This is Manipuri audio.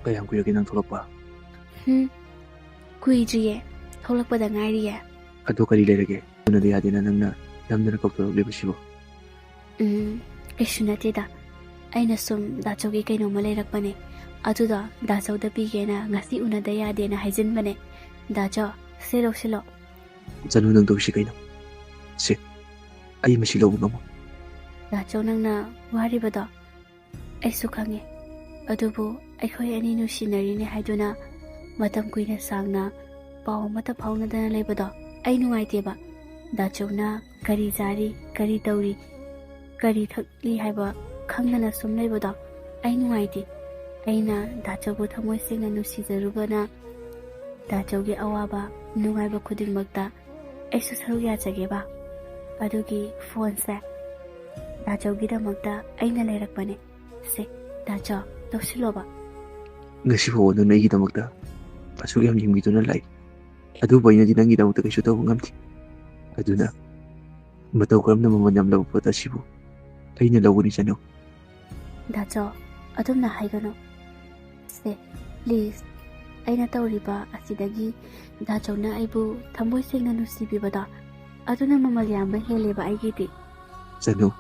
Kayang kuya nang tulog pa. Kuidriye, tholakpada ngairiye. Ado kari lerage. Una de yadi na nang na namdana kauturog liba sibo. Kaisu nateda. Aina sum dachogi kainoma leirakpane. Aduda dachauda pigena ngasi unada yadena haijinbane. Dacho, selo silo. Janu nang dosi kaino. Se. Ay masilaw mo. Dacho nangna waribada. Aisu khange. Adubu aikhoi ani nusinarine haiduna matam kuina sangna paw mata phaunadana leibada ai nuaiteba. Dachona kari jari kari tauri kari thakli haiba khangdana sum leibada ai nuaiti. Aina dachobu thamoi sengna nusizarubana dachogi awaba nungaiba khudingmakta aisu saru yachageba. Adugi phone se dachogi damakta aina leirakpane. Se dacho tawsiloba. Ngasi po nang naigidamagda. Pasok yung himgito na lai. Ado ba yun na dinang gidamagda kayo daw ngamti. Ado na. Mataw karam na mamanyam law po tasibo. Ay na law ni siya no. Dacho, adum na haigano. Se, please. Ay natawriba asidagi dacho na aibu thamboy sengna nusibibada. Ado na mamalyamba heleba aigiti. Sano.